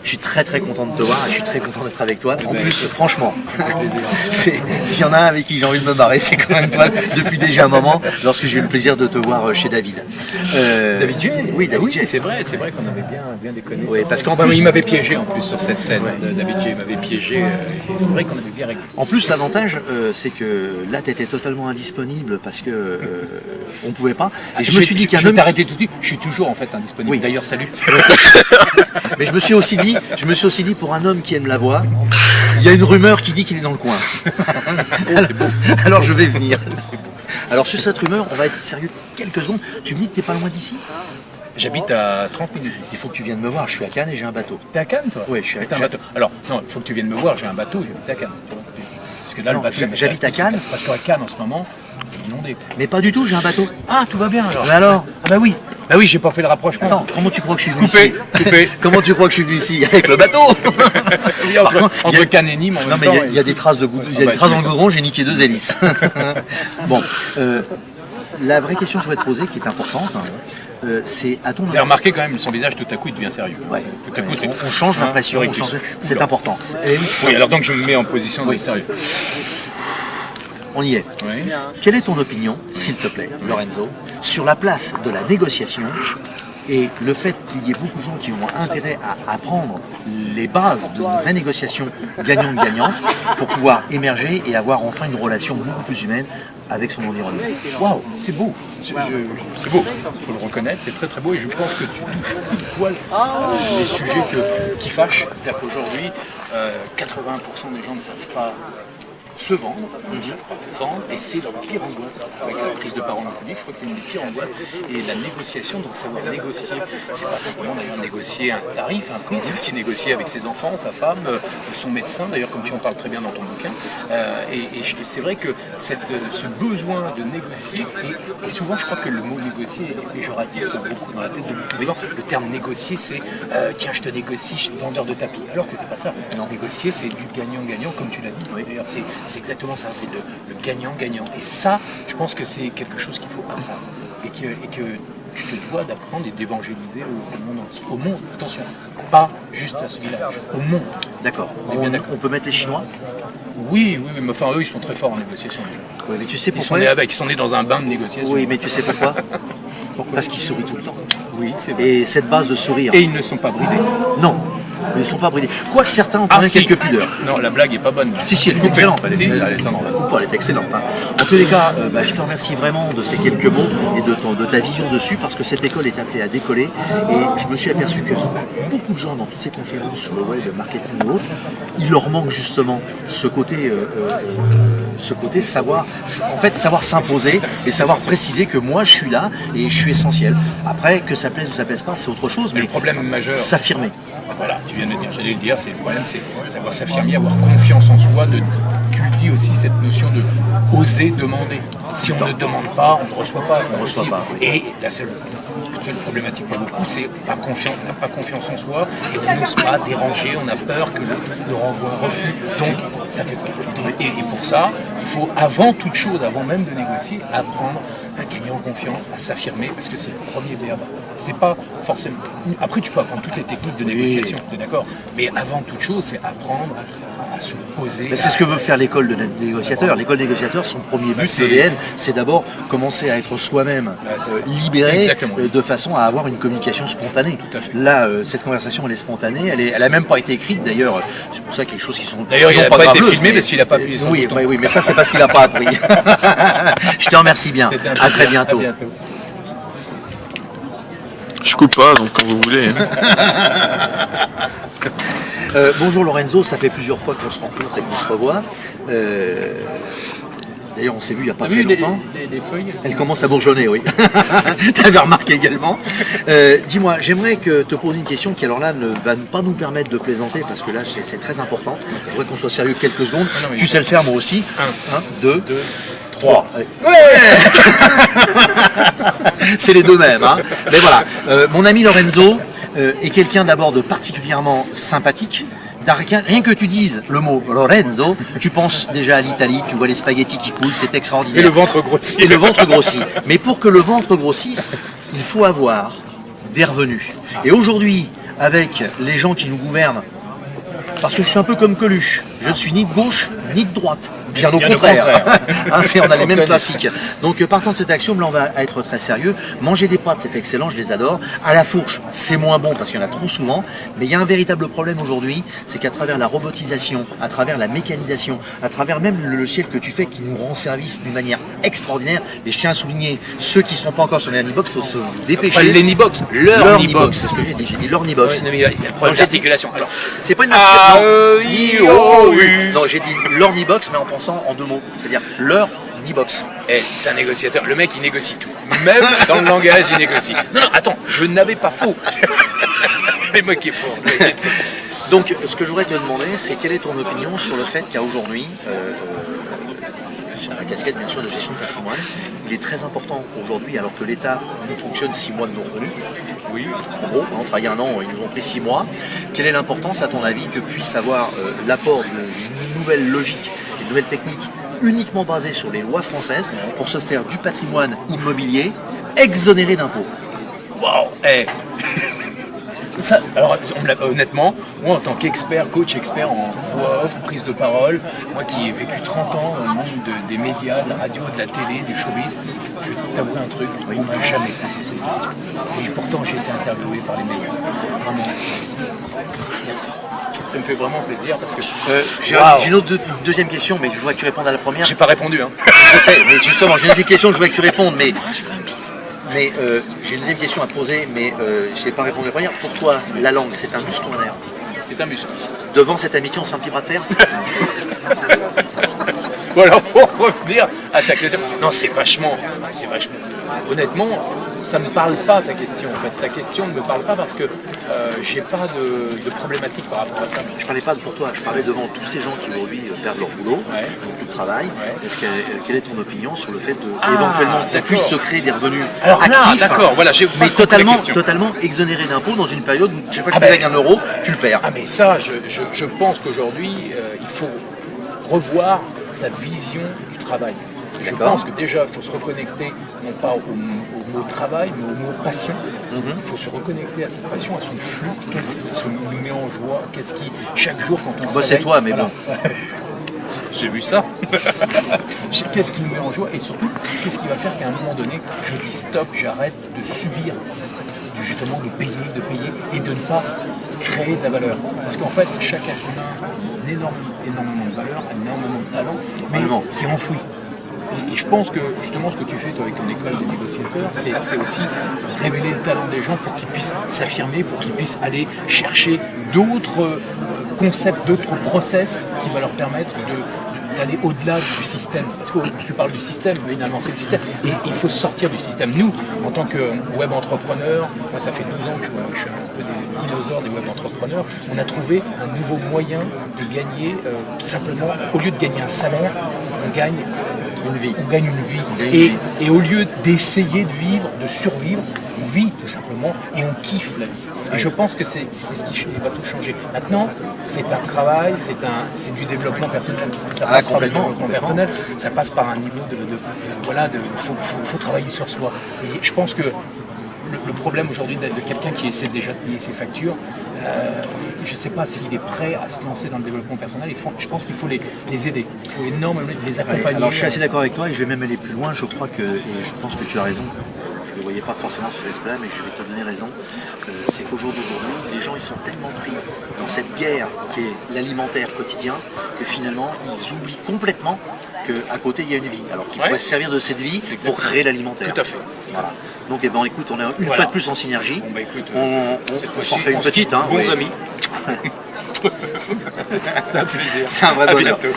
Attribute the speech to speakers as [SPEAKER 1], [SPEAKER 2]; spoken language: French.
[SPEAKER 1] Je suis très content de te voir et je suis très content d'être avec toi. En plus, franchement, s'il y en a un avec qui j'ai envie de me barrer, c'est quand même toi depuis déjà un moment, lorsque j'ai eu le plaisir de te voir chez David.
[SPEAKER 2] David J.
[SPEAKER 1] Oui, David J.
[SPEAKER 2] C'est vrai qu'on avait bien déconné.
[SPEAKER 1] Oui, parce qu'en
[SPEAKER 2] plus,
[SPEAKER 1] plus,
[SPEAKER 2] il m'avait piégé en plus sur cette scène. David J. m'avait piégé. C'est vrai qu'on avait bien réglé.
[SPEAKER 1] En plus, l'avantage, c'est que là, tu étais totalement indisponible parce que on pouvait pas. Et je me suis dit qu'un homme...
[SPEAKER 2] arrêté tout de suite. Je suis toujours en fait indisponible.
[SPEAKER 1] Oui.
[SPEAKER 2] D'ailleurs, salut.
[SPEAKER 1] Mais je me suis aussi dit, pour un homme qui aime la voix, il y a une rumeur qui dit qu'il est dans le coin.
[SPEAKER 2] C'est beau.
[SPEAKER 1] Alors je vais venir. Alors sur cette rumeur, on va être sérieux quelques secondes. Tu me dis que t'es pas loin d'ici?
[SPEAKER 2] J'habite à 30 minutes.
[SPEAKER 1] Il faut que tu viennes me voir, je suis à Cannes et j'ai un bateau.
[SPEAKER 2] T'es à Cannes, toi?
[SPEAKER 1] Oui, je suis à
[SPEAKER 2] Cannes. Alors, non, il faut que tu viennes me voir, j'ai un bateau, j'habite à Cannes. Parce que là,
[SPEAKER 1] Non,
[SPEAKER 2] le bateau.
[SPEAKER 1] j'habite à Cannes.
[SPEAKER 2] Parce qu'à Cannes, en ce moment, c'est inondé.
[SPEAKER 1] Mais pas du tout, j'ai un bateau.
[SPEAKER 2] Ah, tout va bien alors.
[SPEAKER 1] Mais alors?
[SPEAKER 2] Ah bah oui. Bah oui, j'ai pas fait le rapprochement.
[SPEAKER 1] Attends, comment tu crois que je suis venu
[SPEAKER 2] Coupé,
[SPEAKER 1] ici?
[SPEAKER 2] coupé.
[SPEAKER 1] Comment tu crois que je suis venu ici? Avec le bateau?
[SPEAKER 2] Oui, entre Cannes et Nîmes, en
[SPEAKER 1] Non
[SPEAKER 2] même
[SPEAKER 1] mais
[SPEAKER 2] temps,
[SPEAKER 1] il y a des traces de goudron, il y a des traces dans le goudron, j'ai niqué 2 hélices. Bon, la vraie question que je voudrais te poser, qui est importante, c'est à ton
[SPEAKER 2] J'ai remarqué quand même, son visage tout à coup il devient sérieux.
[SPEAKER 1] Ouais.
[SPEAKER 2] Tout à coup,
[SPEAKER 1] On change l'impression, c'est important.
[SPEAKER 2] Oui, alors donc je me mets en position de sérieux.
[SPEAKER 1] On y est.
[SPEAKER 2] Oui.
[SPEAKER 1] Quelle est ton opinion, s'il te plaît, Lorenzo, sur la place de la négociation et le fait qu'il y ait beaucoup de gens qui ont intérêt à apprendre les bases d'une vraie négociation gagnante-gagnante pour pouvoir émerger et avoir enfin une relation beaucoup plus humaine avec son environnement?
[SPEAKER 2] Waouh, c'est beau. C'est beau, il faut le reconnaître, c'est très beau et je pense que tu touches pile poil les sujets qui fâchent. C'est-à-dire qu'aujourd'hui, 80% des gens ne savent pas se vendre, ne savent pas vendre, et c'est leur pire angoisse avec la prise de parole en public. Je crois que c'est une des pires angoisses. Et la négociation, donc savoir négocier, c'est pas simplement d'ailleurs négocier un tarif, un prix, c'est aussi négocier avec ses enfants, sa femme, son médecin, d'ailleurs comme tu en parles très bien dans ton bouquin. Et c'est vrai que ce besoin de négocier, et souvent je crois que le mot négocier est péjoratif pour beaucoup dans la tête de beaucoup de gens. Le terme négocier, c'est tiens, je te négocie, je suis vendeur de tapis. Alors que c'est pas ça. Non, négocier, c'est du gagnant-gagnant, comme tu l'as dit. Oui. D'ailleurs, c'est exactement ça, c'est le gagnant-gagnant. Et ça, je pense que c'est quelque chose qu'il faut apprendre. Et que tu te dois d'apprendre et d'évangéliser au monde entier. Au monde, attention, pas juste à ce village, au monde.
[SPEAKER 1] D'accord. On peut mettre les Chinois?
[SPEAKER 2] Oui, mais enfin eux ils sont très forts en négociation déjà.
[SPEAKER 1] Oui, mais tu sais pourquoi?
[SPEAKER 2] Ils sont nés dans un bain de négociation.
[SPEAKER 1] Oui, mais tu sais pourquoi? Parce qu'ils sourient tout le temps.
[SPEAKER 2] Oui, c'est vrai.
[SPEAKER 1] Et cette base de sourire.
[SPEAKER 2] Et ils ne sont pas bridés.
[SPEAKER 1] Non. Ils ne sont pas bridés. Quoique certains ont quand même quelques pudeurs.
[SPEAKER 2] Non, la blague est pas bonne.
[SPEAKER 1] Si, elle est excellente. Elle est excellente. Hein. En tous les cas, je te remercie vraiment de ces quelques mots et de ta vision dessus, parce que cette école est appelée à décoller. Et je me suis aperçu que beaucoup de gens dans toutes ces conférences sur le web, le marketing et autres, il leur manque justement ce côté savoir s'imposer et savoir préciser que moi je suis là et je suis essentiel. Après, que ça plaise ou ça plaise pas, c'est autre chose. Mais
[SPEAKER 2] le problème majeur,
[SPEAKER 1] s'affirmer.
[SPEAKER 2] Voilà, tu viens de le dire, j'allais le dire, le problème c'est savoir s'affirmer, avoir confiance en soi, de cultiver aussi cette notion de oser demander. Si on ne demande pas, on ne reçoit pas. Et la seule problématique pour beaucoup, c'est on n'a pas confiance en soi et on n'ose pas déranger, on a peur que le renvoi refus. Donc ça fait peur. Et pour ça, il faut avant toute chose, avant même de négocier, apprendre à gagner en confiance, à s'affirmer, parce que c'est le premier verbe. C'est pas forcément. Après, tu peux apprendre toutes les techniques de négociation, tu es d'accord? Mais avant toute chose, c'est apprendre à se poser.
[SPEAKER 1] C'est ce que veut faire l'école de négociateur. L'école de négociateur, son premier but, l'EVN, c'est d'abord commencer à être soi-même libéré de façon à avoir une communication spontanée.
[SPEAKER 2] Tout à fait.
[SPEAKER 1] Là, cette conversation, elle est spontanée, elle a même pas été écrite d'ailleurs. C'est pour ça quelque chose qui sont.
[SPEAKER 2] D'ailleurs, il n'a pas été filmé parce qu'il n'a pas appuyé sur le bouton.
[SPEAKER 1] Oui, mais ça, c'est parce qu'il n'a pas appris. Je te remercie bien. À très bientôt.
[SPEAKER 3] Je coupe pas, donc quand vous voulez. Hein.
[SPEAKER 1] Bonjour Lorenzo, ça fait plusieurs fois qu'on se rencontre et qu'on se revoit. D'ailleurs, on s'est vu il n'y a pas très longtemps.
[SPEAKER 2] Les feuilles,
[SPEAKER 1] elle commence à bourgeonner, oui. Tu avais remarqué également. Dis-moi, j'aimerais te poser une question qui, alors là, ne va pas nous permettre de plaisanter, parce que là, c'est très important. Je voudrais qu'on soit sérieux quelques secondes. Tu sais le faire, moi aussi. 1, 2, 3. Ouais. C'est les deux mêmes. Hein. Mais voilà, mon ami Lorenzo est quelqu'un d'abord de particulièrement sympathique. Rien que tu dises le mot Lorenzo, tu penses déjà à l'Italie, tu vois les spaghettis qui coulent, c'est extraordinaire.
[SPEAKER 2] Et le ventre grossit.
[SPEAKER 1] Et le ventre grossit. Mais pour que le ventre grossisse, il faut avoir des revenus. Et aujourd'hui, avec les gens qui nous gouvernent, parce que je suis un peu comme Coluche, je ne suis ni de gauche ni de droite, bien au contraire. Hein, on a les mêmes classiques. Donc partant de cet axiome, là on va être très sérieux. Manger des pâtes, c'est excellent, je les adore. À la fourche, c'est moins bon parce qu'il y en a trop souvent. Mais il y a un véritable problème aujourd'hui, c'est qu'à travers la robotisation, à travers la mécanisation, à travers même le logiciel que tu fais qui nous rend service d'une manière extraordinaire, et je tiens à souligner, ceux qui ne sont pas encore sur les Nibox, il faut se dépêcher.
[SPEAKER 2] Pas les Nibox, leur Nibox.
[SPEAKER 1] C'est ce que j'ai dit leur Nibox.
[SPEAKER 2] Ouais, il y a un problème d'articulation. Alors,
[SPEAKER 1] c'est pas une non, j'ai dit leur Nibox, mais en pensant en deux mots, c'est-à-dire leur Nibox.
[SPEAKER 2] C'est un négociateur, le mec il négocie tout, même dans le langage il négocie. Non, attends, je n'avais pas faux. Le mec est fort.
[SPEAKER 1] Donc, ce que je voudrais te demander, c'est quelle est ton opinion sur le fait qu'aujourd'hui, sur la casquette bien sûr de gestion de patrimoine, il est très important aujourd'hui, alors que l'État nous fonctionne 6 mois de nos revenus. Oui, en gros, on travaille 1 an, ils nous ont pris 6 mois. Quelle est l'importance, à ton avis, que puisse avoir l'apport d'une nouvelle logique, d'une nouvelle technique uniquement basée sur les lois françaises pour se faire du patrimoine immobilier exonéré d'impôts?
[SPEAKER 2] Waouh, ça, alors honnêtement, moi en tant qu'expert, coach expert en voix off, prise de parole, moi qui ai vécu 30 ans dans le monde des médias, de la radio, de la télé, du showbiz, je vais t'avouer un truc, on m'a jamais posé cette question. Et pourtant j'ai été interviewé par les meilleurs. Vraiment, merci. Ça me fait vraiment plaisir parce que...
[SPEAKER 1] J'ai une deuxième question, mais je voudrais que tu répondes à la première.
[SPEAKER 2] J'ai pas répondu, hein.
[SPEAKER 1] Je sais, mais justement, j'ai une deuxième question, je voudrais que tu répondes, mais... Mais j'ai une deuxième question à te poser, mais je n'ai pas répondu à la première. Pour toi, la langue, c'est un muscle ou un nerf?
[SPEAKER 2] C'est un muscle.
[SPEAKER 1] Devant cette amitié, on se fait un petit bras de fer?
[SPEAKER 2] Bon alors, pour revenir à ta question, non, c'est vachement... Honnêtement, ça ne me parle pas ta question. En fait, ta question ne me parle pas parce que j'ai pas de problématique par rapport à ça.
[SPEAKER 1] Je parlais pas pour toi, je parlais devant tous ces gens qui aujourd'hui perdent leur boulot, n'ont plus de travail. Quelle est ton opinion sur le fait de éventuellement qu'on puisse se créer des revenus actifs,
[SPEAKER 2] d'accord, voilà,
[SPEAKER 1] mais totalement exonérés d'impôts dans une période où tu payes 1 euro, tu le perds.
[SPEAKER 2] Ah mais ça, je pense qu'aujourd'hui, il faut revoir sa vision du travail. Je pense que déjà, il faut se reconnecter, non pas au mot travail, mais au mot passion. Il faut se reconnecter à cette passion, à son flux. Qu'est-ce qui nous met en joie? Qu'est-ce qui, chaque jour, quand on se réveille...
[SPEAKER 1] c'est toi, mais bon.
[SPEAKER 2] J'ai vu ça. Qu'est-ce qui nous met en joie? Et surtout, qu'est-ce qui va faire qu'à un moment donné, je dis stop, j'arrête de subir, justement de payer, et de ne pas créer de la valeur. Parce qu'en fait, chaque être humain a énormément de valeur, énormément de talent, mais c'est enfoui. Et je pense que justement ce que tu fais toi avec ton école de négociateur, c'est aussi révéler le talent des gens pour qu'ils puissent s'affirmer, pour qu'ils puissent aller chercher d'autres concepts, d'autres process qui va leur permettre d'aller au-delà du système. Parce que tu parles du système, évidemment c'est le système, et il faut sortir du système. Nous, en tant que web entrepreneurs, moi ça fait 12 ans que je suis un peu des dinosaures des web entrepreneurs, on a trouvé un nouveau moyen de gagner, simplement, au lieu de gagner un salaire, on gagne une vie. Et au lieu d'essayer de vivre, de survivre, on vit tout simplement et on kiffe la vie. Et je pense que c'est ce qui va tout changer. Maintenant, c'est un travail, c'est du développement personnel. Ça passe par le développement personnel, ça passe par un niveau faut travailler sur soi. Et je pense que le problème aujourd'hui de quelqu'un qui essaie déjà de payer ses factures, je ne sais pas s'il est prêt à se lancer dans le développement personnel. Je pense qu'il faut les aider, il faut énormément les accompagner.
[SPEAKER 1] Alors je suis assez d'accord avec toi et je vais même aller plus loin. Je crois que, et je pense que tu as raison, je ne le voyais pas forcément sur cet aspect-là, mais je vais te donner raison. C'est qu'au jour d'aujourd'hui, les gens ils sont tellement pris dans cette guerre qui est l'alimentaire quotidien que finalement ils oublient complètement qu'à côté il y a une vie. Alors qu'ils pourraient se servir de cette vie pour créer l'alimentaire.
[SPEAKER 2] Tout à fait.
[SPEAKER 1] Voilà. Donc écoute, on est une fois de plus en synergie.
[SPEAKER 2] Bon, écoute,
[SPEAKER 1] on s'en fait une petite,
[SPEAKER 2] bons amis.
[SPEAKER 1] C'est un plaisir. C'est un vrai bonheur.